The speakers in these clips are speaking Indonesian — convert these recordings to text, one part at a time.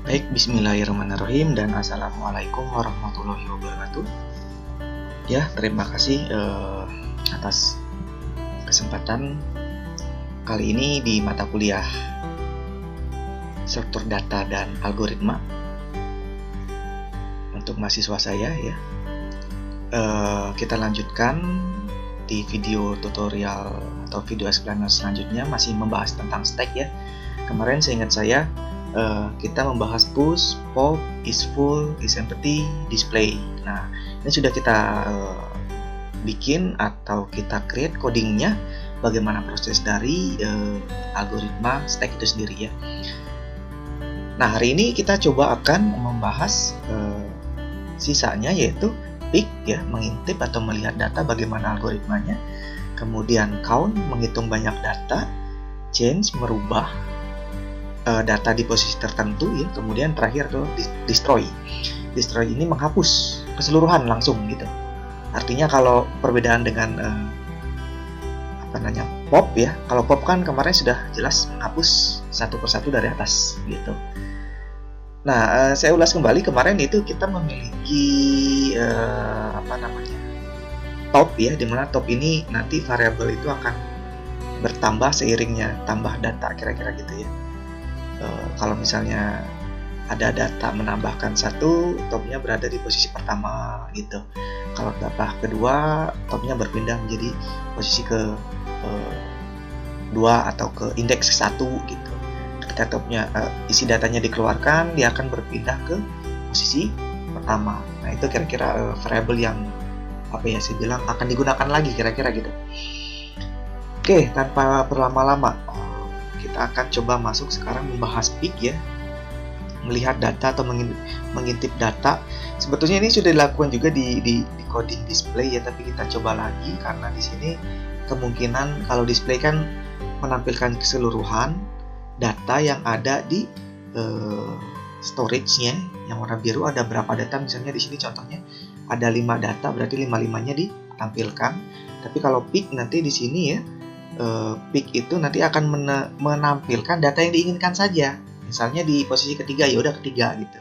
Baik, bismillahirrahmanirrahim dan assalamualaikum warahmatullahi wabarakatuh. Ya, terima kasih atas kesempatan kali ini di mata kuliah struktur data dan algoritma untuk mahasiswa saya ya. Kita lanjutkan di video tutorial atau video explainer selanjutnya, masih membahas tentang stack ya. Kemarin seingat saya kita membahas push, pop, is full, is empty, display. Nah, ini sudah kita bikin atau kita create codingnya, bagaimana proses dari algoritma stack itu sendiri ya. Nah, hari ini kita coba akan membahas sisanya, yaitu pick ya, mengintip atau melihat data bagaimana algoritmanya, kemudian count, menghitung banyak data, change, merubah data di posisi tertentu ya, kemudian terakhir tuh destroy. Destroy ini menghapus keseluruhan langsung gitu. Artinya kalau perbedaan dengan pop ya, kalau pop kan kemarin sudah jelas menghapus satu persatu dari atas gitu. Nah, saya ulas kembali, kemarin itu kita memiliki top ya, dimana top ini nanti variabel itu akan bertambah seiringnya tambah data, kira-kira gitu ya. Kalau misalnya ada data menambahkan satu, topnya berada di posisi pertama gitu. Kalau tambah kedua, topnya berpindah menjadi posisi ke dua atau ke indeks satu gitu. Ketika topnya isi datanya dikeluarkan, dia akan berpindah ke posisi pertama. Nah, itu kira-kira variabel yang saya bilang akan digunakan lagi, kira-kira gitu. Oke, tanpa berlama-lama, kita akan coba masuk sekarang membahas pick ya, melihat data atau mengintip data. Sebetulnya ini sudah dilakukan juga di coding display ya, tapi kita coba lagi karena di sini kemungkinan kalau display kan menampilkan keseluruhan data yang ada di storage-nya. Yang warna biru ada berapa data, misalnya di sini contohnya ada 5 data, berarti 5-5-nya ditampilkan. Tapi kalau pick nanti di sini ya, pick itu nanti akan menampilkan data yang diinginkan saja. Misalnya di posisi ketiga, ya udah ketiga gitu.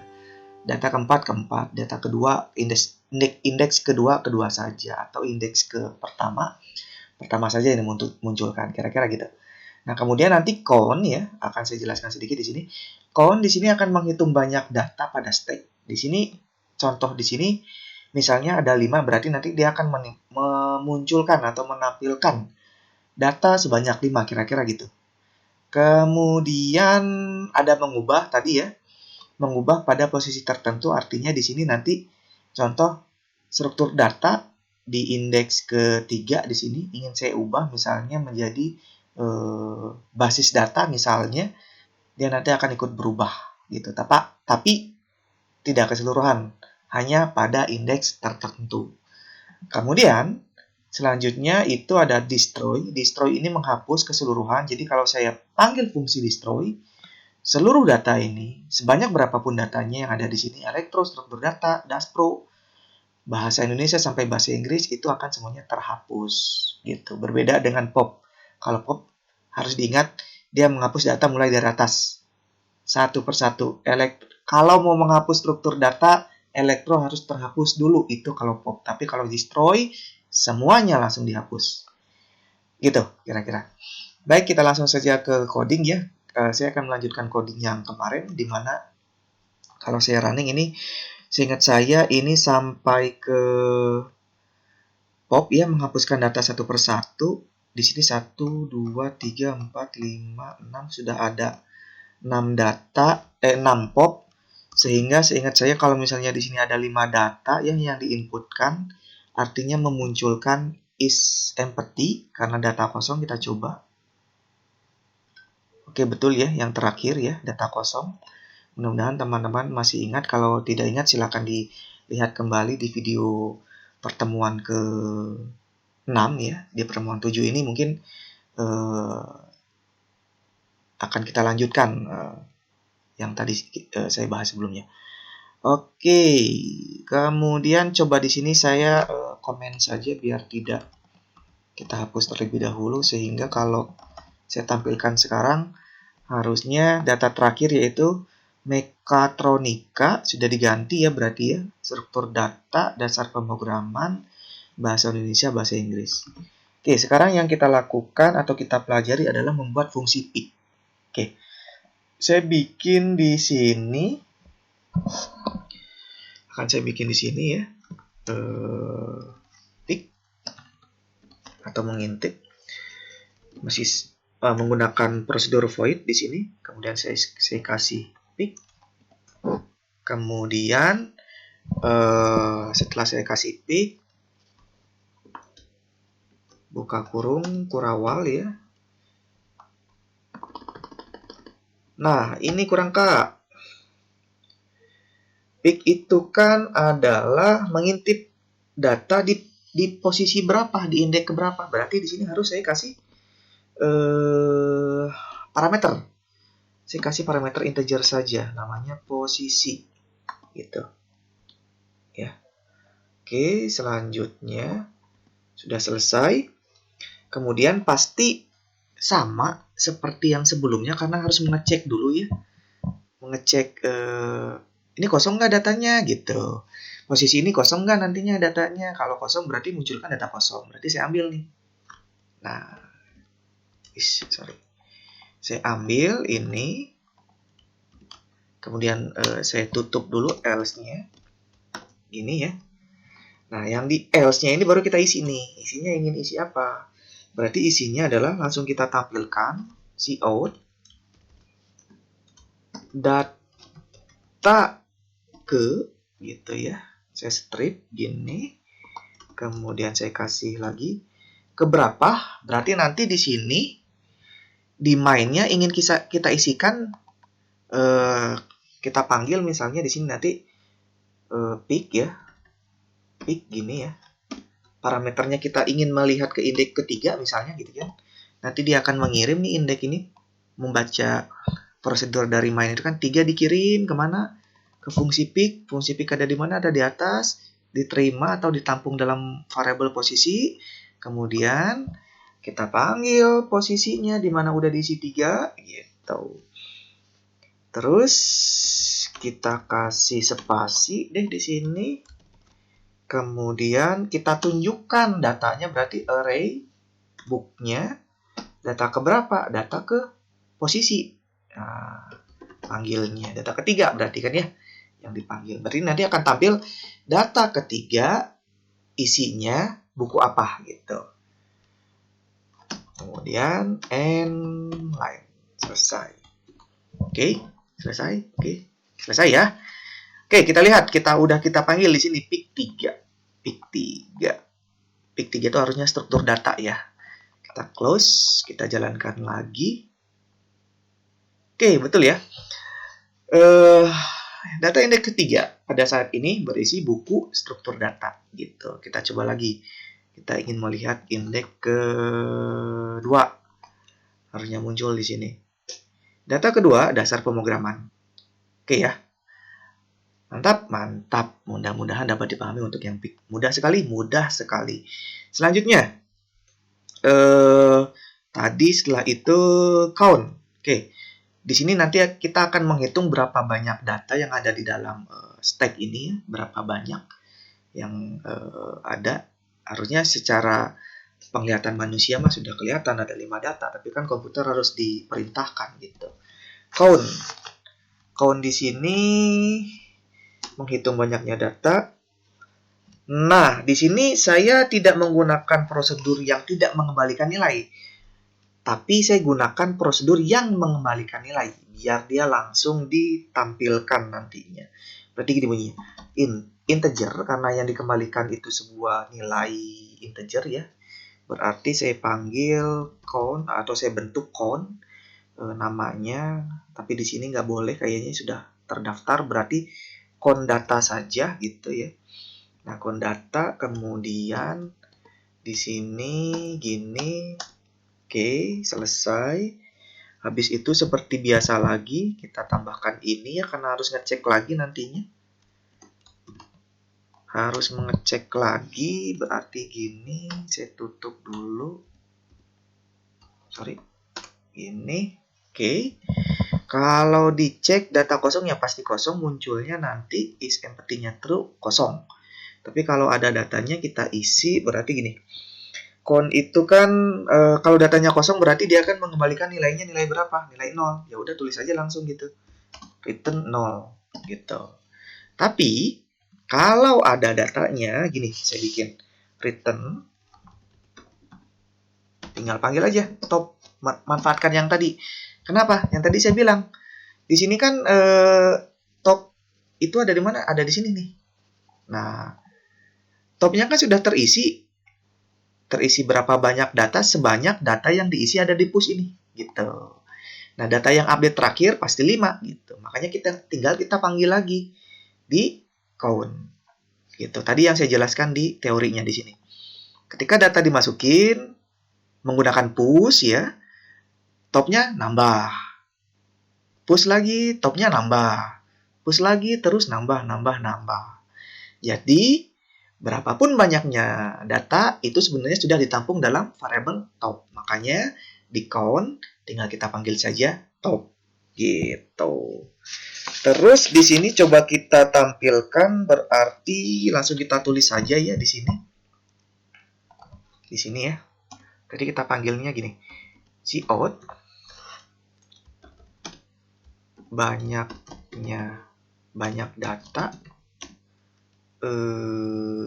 Data keempat, data kedua, indeks kedua saja, atau indeks ke pertama saja yang dimunculkan, kira-kira gitu. Nah, kemudian nanti count ya, akan saya jelaskan sedikit di sini. Count di sini akan menghitung banyak data pada stack. Di sini contoh di sini misalnya ada 5, berarti nanti dia akan memunculkan atau menampilkan data sebanyak 5, kira-kira gitu. Kemudian ada mengubah tadi ya, mengubah pada posisi tertentu, artinya di sini nanti contoh struktur data di indeks ketiga di sini ingin saya ubah misalnya menjadi basis data misalnya, dia nanti akan ikut berubah gitu. Tapi tidak keseluruhan, hanya pada indeks tertentu. Kemudian selanjutnya itu ada destroy. Destroy ini menghapus keseluruhan. Jadi kalau saya panggil fungsi destroy, seluruh data ini, sebanyak berapapun datanya yang ada di sini, elektro, struktur data, daspro, bahasa Indonesia sampai bahasa Inggris, itu akan semuanya terhapus gitu. Berbeda dengan pop. Kalau pop harus diingat, dia menghapus data mulai dari atas satu persatu. Kalau mau menghapus struktur data, elektro harus terhapus dulu, itu kalau pop. Tapi kalau destroy, semuanya langsung dihapus. Gitu kira-kira. Baik, kita langsung saja ke coding ya. Saya akan melanjutkan coding yang kemarin, di mana kalau saya running ini, seingat saya ini sampai ke pop ya, menghapuskan data satu persatu. Di sini 1, 2, 3, 4, 5, 6, sudah ada 6 data, 6 pop. Sehingga seingat saya kalau misalnya di sini ada 5 data yang diinputkan, artinya memunculkan is empty karena data kosong. Kita coba. Oke, betul ya, yang terakhir ya, data kosong. Mudah-mudahan teman-teman masih ingat. Kalau tidak ingat, silakan dilihat kembali di video pertemuan ke-6 ya. Di pertemuan 7 ini mungkin akan kita lanjutkan yang tadi saya bahas sebelumnya. Oke, kemudian coba di sini saya komen saja biar tidak kita hapus terlebih dahulu, sehingga kalau saya tampilkan sekarang harusnya data terakhir yaitu Mekatronika sudah diganti ya berarti ya. Struktur data, dasar pemrograman, bahasa Indonesia, bahasa Inggris. Oke, sekarang yang kita lakukan atau kita pelajari adalah membuat fungsi pick. Oke, saya bikin di sini. Akan saya bikin di sini ya. Pick atau mengintip. Masih menggunakan prosedur void di sini. Kemudian saya kasih pick. Kemudian setelah saya kasih pick, buka kurung kurawal ya. Nah, ini kurang Kak. Pick itu kan adalah mengintip data di posisi berapa, di indeks keberapa. Berarti di sini harus saya kasih parameter. Saya kasih parameter integer saja, namanya posisi. Gitu. Ya. Oke, selanjutnya sudah selesai. Kemudian pasti sama seperti yang sebelumnya karena harus mengecek dulu ya. Mengecek ini kosong nggak datanya gitu. Posisi ini kosong nggak nantinya datanya. Kalau kosong berarti munculkan data kosong. Berarti saya ambil nih. Nah, saya ambil ini. Kemudian saya tutup dulu else-nya. Gini ya. Nah, yang di else-nya ini baru kita isi nih. Isinya ingin isi apa? Berarti isinya adalah langsung kita tampilkan cout data ke gitu ya. Saya strip gini. Kemudian saya kasih lagi keberapa? Berarti nanti di sini di main-nya ingin kita isikan kita panggil misalnya di sini nanti pick ya. Pick gini ya. Parameternya kita ingin melihat ke indeks ketiga misalnya gitu kan. Nanti dia akan mengirim nih indeks ini membaca prosedur dari main itu kan 3 dikirim kemana? Ke fungsi pick. Fungsi pick ada di mana? Ada di atas. Diterima atau ditampung dalam variabel posisi. Kemudian kita panggil posisinya di mana udah diisi 3 gitu. Terus kita kasih spasi deh di sini. Kemudian kita tunjukkan datanya berarti array book-nya data ke berapa? Data ke posisi. Nah, panggilnya data ketiga berarti kan ya yang dipanggil. Berarti nanti akan tampil data ketiga isinya buku apa gitu. Kemudian end line. Selesai. Oke, selesai. Oke, selesai ya. Oke, kita lihat kita panggil di sini pick 3. Pick 3. Pick 3 itu harusnya struktur data ya. Kita close, kita jalankan lagi. Oke, betul ya. Data indeks ketiga pada saat ini berisi buku struktur data gitu. Kita coba lagi. Kita ingin melihat indeks kedua. Harusnya muncul di sini. Data kedua dasar pemrograman. Oke ya. Mantap, mantap. Mudah-mudahan dapat dipahami untuk yang pick. Mudah sekali. Selanjutnya, tadi setelah itu count. Oke, di sini nanti kita akan menghitung berapa banyak data yang ada di dalam stack ini, berapa banyak yang ada. Harusnya secara penglihatan manusia mah sudah kelihatan ada 5 data, tapi kan komputer harus diperintahkan gitu. Count di sini menghitung banyaknya data. Nah, di sini saya tidak menggunakan prosedur yang tidak mengembalikan nilai. Tapi saya gunakan prosedur yang mengembalikan nilai. Biar dia langsung ditampilkan nantinya. Berarti gini bunyinya. Integer, karena yang dikembalikan itu sebuah nilai integer ya. Berarti saya panggil count atau saya bentuk count namanya. Tapi di sini nggak boleh, kayaknya sudah terdaftar. Berarti count data saja gitu ya. Nah, count data kemudian di sini gini. Oke, selesai. Habis itu seperti biasa lagi kita tambahkan ini ya karena harus ngecek lagi nantinya. Harus mengecek lagi berarti gini, saya tutup dulu. Sorry. Gini. Oke. Kalau dicek data kosong ya pasti kosong, munculnya nanti is empty-nya true, kosong. Tapi kalau ada datanya kita isi, berarti gini. Count itu kan kalau datanya kosong berarti dia akan mengembalikan nilainya nilai berapa? Nilai 0. Ya udah tulis aja langsung gitu. Return 0 gitu. Tapi kalau ada datanya gini, saya bikin return, tinggal panggil aja top, manfaatkan yang tadi. Kenapa? Yang tadi saya bilang di sini kan top itu ada di mana? Ada di sini nih. Nah, topnya kan sudah terisi berapa banyak data, sebanyak data yang diisi ada di push ini gitu. Nah, data yang update terakhir pasti 5 gitu. Makanya tinggal kita panggil lagi di count gitu. Tadi yang saya jelaskan di teorinya di sini. Ketika data dimasukin menggunakan push ya, topnya nambah. Push lagi, topnya nambah. Push lagi, terus nambah. Jadi, berapapun banyaknya data, itu sebenarnya sudah ditampung dalam variabel top. Makanya, di count, tinggal kita panggil saja top. Gitu. Terus, di sini coba kita tampilkan, berarti langsung kita tulis saja ya di sini. Di sini ya. Jadi kita panggilnya gini. Cout banyak data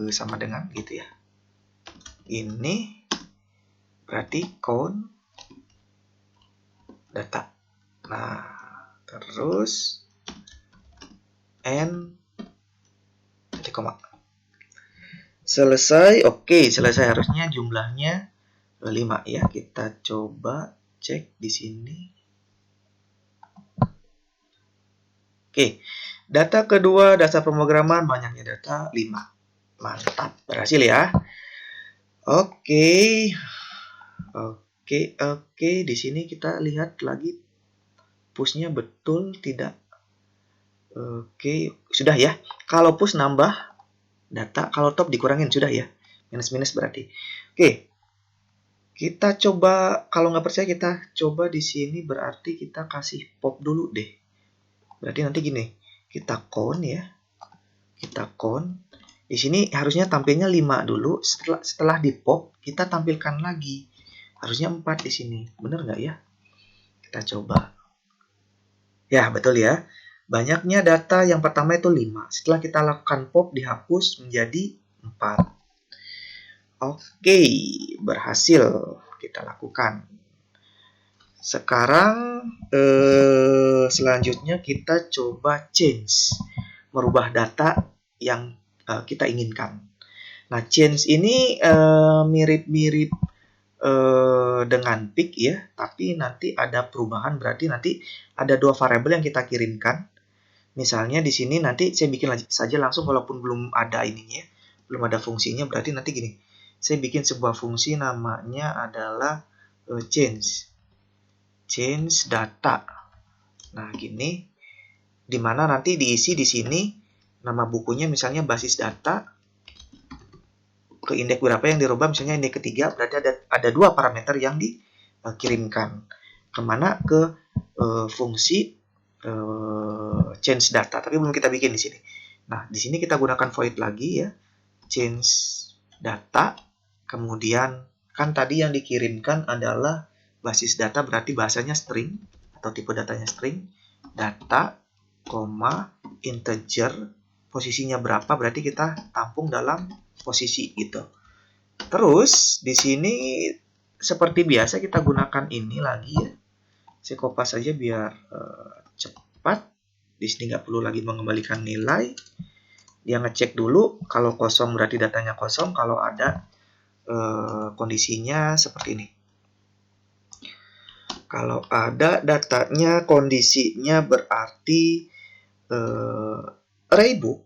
sama dengan gitu ya. Ini berarti count data. Nah, terus n koma. Selesai. Oke, selesai. Harusnya jumlahnya 5 ya. Kita coba cek di sini. Oke, data kedua dasar pemrograman banyaknya data 5. Mantap, berhasil ya. Oke. Di sini kita lihat lagi pushnya betul tidak. Oke, sudah ya. Kalau push nambah data, kalau top dikurangin sudah ya. Minus berarti. Oke. Kita coba, kalau nggak percaya kita coba di sini berarti kita kasih pop dulu deh. Berarti nanti gini, kita count ya. Kita count. Di sini harusnya tampilnya 5 dulu. Setelah di pop, kita tampilkan lagi. Harusnya 4 di sini. Benar nggak ya? Kita coba. Ya, betul ya. Banyaknya data yang pertama itu 5. Setelah kita lakukan pop, dihapus menjadi 4. Oke, berhasil kita lakukan. Sekarang selanjutnya kita coba change, merubah data yang kita inginkan. Nah, change ini mirip-mirip dengan pick ya, tapi nanti ada perubahan, berarti nanti ada 2 variabel yang kita kirimkan. Misalnya di sini nanti saya bikin saja langsung walaupun belum ada ininya, belum ada fungsinya, berarti nanti gini. Saya bikin sebuah fungsi namanya adalah change data. Nah, gini, dimana nanti diisi di sini nama bukunya misalnya basis data ke indeks berapa yang dirubah, misalnya indeks ketiga, berarti ada 2 parameter yang dikirimkan kemana, ke fungsi change data, tapi belum kita bikin di sini. Nah, di sini kita gunakan void lagi ya, change data, kemudian kan tadi yang dikirimkan adalah basis data, berarti bahasanya string atau tipe datanya string, data, integer, posisinya berapa, berarti kita tampung dalam posisi gitu. Terus di sini seperti biasa kita gunakan ini lagi ya. Saya kopas saja biar cepat. Di sini nggak perlu lagi mengembalikan nilai. Dia ngecek dulu, kalau kosong berarti datanya kosong, kalau ada kondisinya seperti ini. Kalau ada datanya kondisinya berarti array book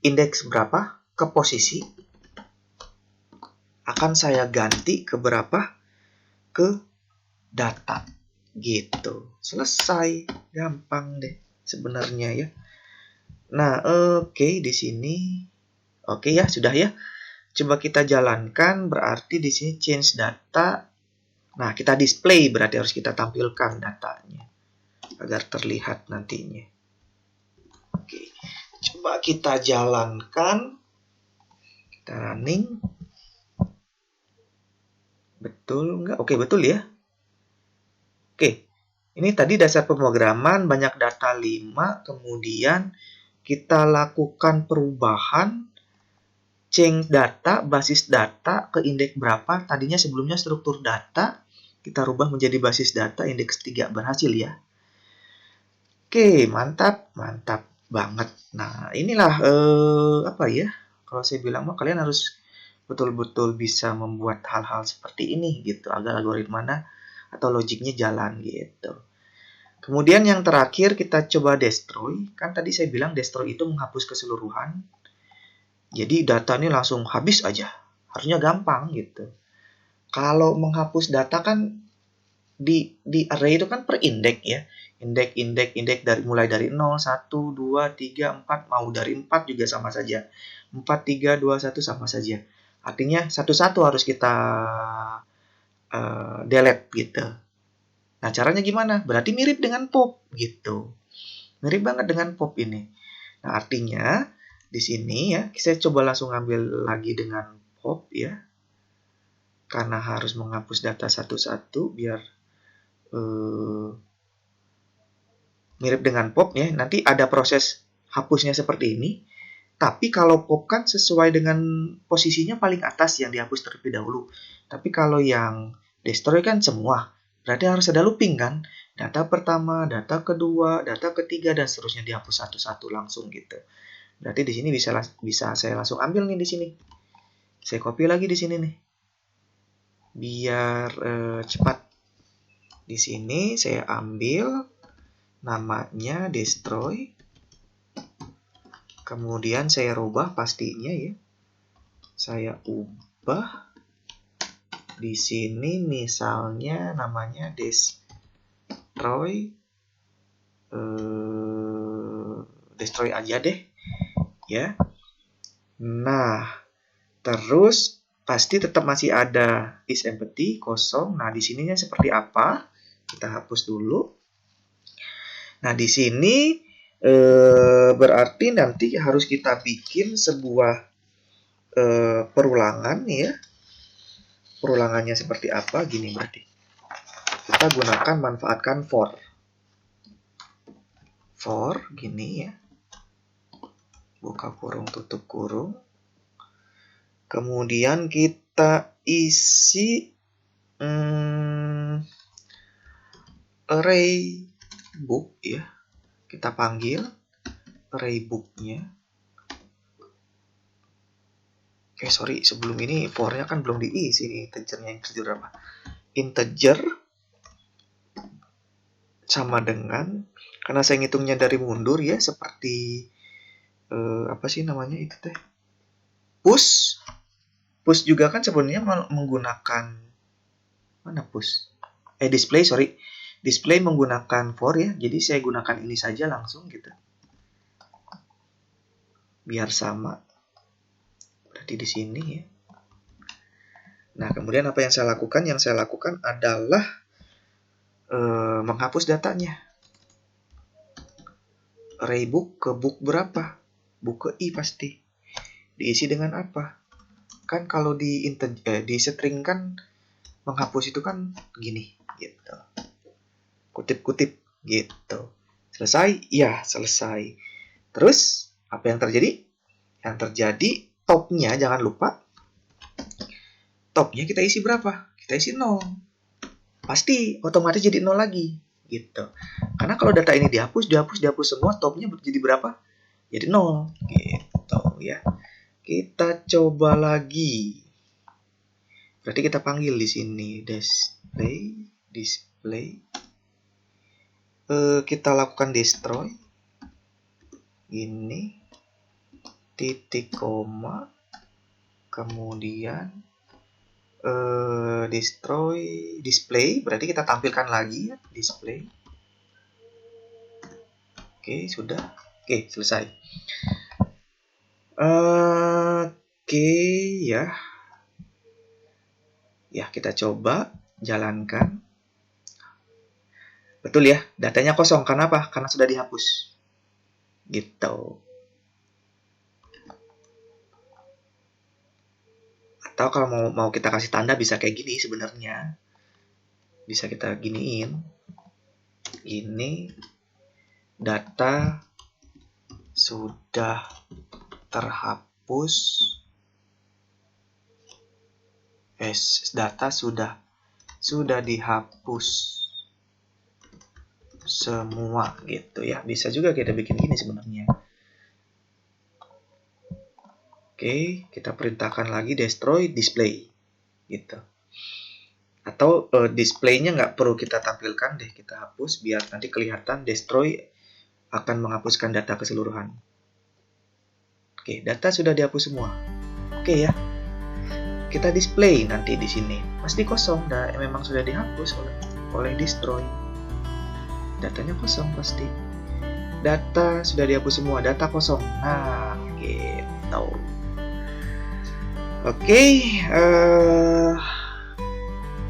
indeks berapa ke posisi akan saya ganti ke berapa ke data gitu. Selesai, gampang deh sebenarnya ya. Nah, oke, di sini oke ya, sudah ya. Coba kita jalankan, berarti di sini change data Nah, kita display berarti harus kita tampilkan datanya agar terlihat nantinya. Oke, coba kita jalankan. Kita running. Betul nggak? Oke, betul ya. Oke, ini tadi dasar pemrograman, banyak data 5, kemudian kita lakukan perubahan, change data, basis data ke indeks berapa. Tadinya sebelumnya struktur data, kita rubah menjadi basis data, indeks 3 berhasil ya. Oke, mantap, mantap banget. Nah, inilah apa ya? Kalau saya bilang mah kalian harus betul-betul bisa membuat hal-hal seperti ini gitu, agar algoritmanya atau logiknya jalan gitu. Kemudian yang terakhir kita coba destroy. Kan tadi saya bilang destroy itu menghapus keseluruhan. Jadi data ini langsung habis aja. Harusnya gampang gitu. Kalau menghapus data kan di array itu kan per indeks ya. Indeks dari mulai dari 0, 1, 2, 3, 4, mau dari 4 juga sama saja. 4, 3, 2, 1 sama saja. Artinya satu-satu harus kita delete gitu. Nah, caranya gimana? Berarti mirip dengan pop gitu. Mirip banget dengan pop ini. Nah, artinya di sini ya, saya coba langsung ambil lagi dengan pop ya. Karena harus menghapus data satu-satu biar mirip dengan pop ya. Nanti ada proses hapusnya seperti ini. Tapi kalau pop kan sesuai dengan posisinya paling atas yang dihapus terlebih dahulu. Tapi kalau yang destroy kan semua. Berarti harus ada looping kan. Data pertama, data kedua, data ketiga, dan seterusnya dihapus satu-satu langsung gitu. Berarti di sini bisa saya langsung ambil nih di sini. Saya copy lagi di sini nih. Biar cepat. Di sini saya ambil namanya destroy. Kemudian saya rubah pastinya ya. Saya ubah. Di sini misalnya namanya destroy. Destroy aja deh. Ya. Nah, terus pasti tetap masih ada is empty, kosong. Nah, di sininya seperti apa? Kita hapus dulu. Nah, di sini berarti nanti harus kita bikin sebuah perulangan ya. Perulangannya seperti apa? Gini berarti. Kita gunakan manfaatkan for. For gini ya. Buka kurung, tutup kurung. Kemudian kita isi array book ya. Kita panggil array book-nya. Sorry, sebelum ini for-nya kan belum diisi nih, integernya integer berapa? Integer sama dengan, karena saya ngitungnya dari mundur ya, seperti apa sih namanya itu teh? Push. Push juga kan sebenarnya menggunakan mana push? Display, sorry. Display menggunakan for ya. Jadi saya gunakan ini saja langsung gitu. Biar sama. Berarti di sini ya. Nah, kemudian apa yang saya lakukan? Yang saya lakukan adalah menghapus datanya. Array book ke book berapa? Book ke i pasti. Diisi dengan apa? Kan kalau di string kan menghapus itu kan gini gitu. Kutip-kutip gitu. Selesai? Ya, selesai. Terus apa yang terjadi? Yang terjadi topnya jangan lupa. Topnya kita isi berapa? Kita isi 0. Pasti otomatis jadi 0 lagi gitu. Karena kalau data ini dihapus semua, topnya jadi berapa? Jadi 0 gitu ya. Kita coba lagi. Berarti kita panggil di sini display. Kita lakukan destroy. Ini titik koma. Kemudian destroy display. Berarti kita tampilkan lagi ya, display. Oke, sudah. Oke, selesai. Oke ya. Ya, kita coba. jalankan. Betul ya, datanya kosong. Karena apa? Karena sudah dihapus. Gitu. Atau kalau mau kita kasih tanda bisa kayak gini sebenarnya. Bisa kita giniin. Ini data sudah terhapus. Data sudah dihapus semua gitu ya. Bisa juga kita bikin gini sebenarnya. Oke, kita perintahkan lagi destroy display gitu. Atau displaynya nggak perlu kita tampilkan deh, kita hapus biar nanti kelihatan destroy akan menghapuskan data keseluruhan. Oke, data sudah dihapus semua. Oke ya, kita display nanti di sini pasti kosong, memang sudah dihapus oleh destroy. Datanya kosong pasti. Data sudah dihapus semua, data kosong. Nah, gitu. Oke,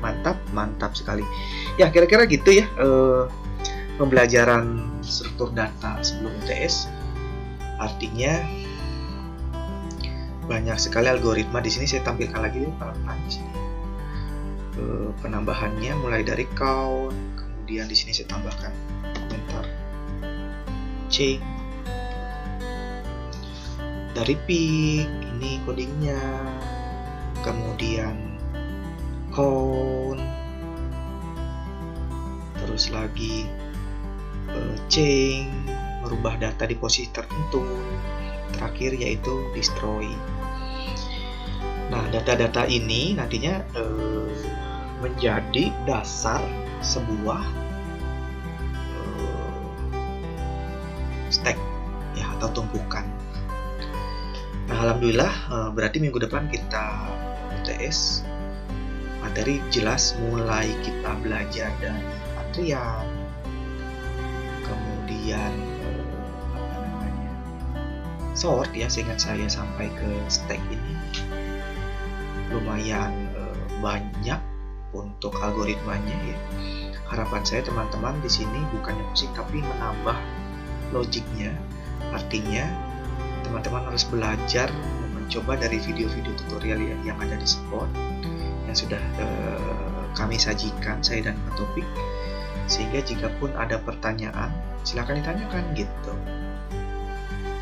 mantap sekali. Ya, kira-kira gitu ya pembelajaran struktur data sebelum UTS. Artinya banyak sekali algoritma di sini. Saya tampilkan lagi pelan-pelan di sini. Penambahannya mulai dari count, kemudian di sini saya tambahkan komentar change dari pick, ini codingnya, kemudian count, terus lagi change, merubah data di posisi tertentu, terakhir yaitu destroy. Nah, data-data ini nantinya menjadi dasar sebuah stack ya, atau tumpukan. Nah, alhamdulillah berarti minggu depan kita UTS materi jelas, mulai kita belajar dari antrian, kemudian sort ya, seingat saya sampai ke stack ini lumayan banyak untuk algoritmanya ya. Harapan saya teman-teman di sini bukannya pusing tapi menambah logiknya. Artinya teman-teman harus belajar mencoba dari video-video tutorial yang ada di support yang sudah kami sajikan, saya dan Pak Topik, sehingga jika pun ada pertanyaan silakan ditanyakan gitu.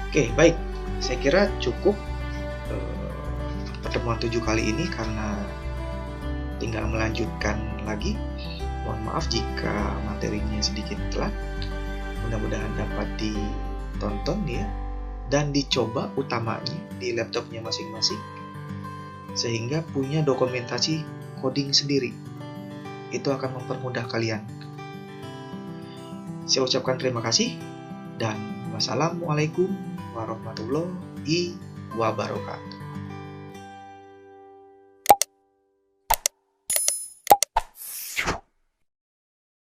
Oke, baik, saya kira cukup pertemuan 7 kali ini karena tinggal melanjutkan lagi. Mohon maaf jika materinya sedikit telat. Mudah-mudahan dapat ditonton ya dan dicoba utamanya di laptopnya masing-masing sehingga punya dokumentasi coding sendiri. Itu akan mempermudah kalian. Saya ucapkan terima kasih dan wassalamualaikum warahmatullahi wabarakatuh.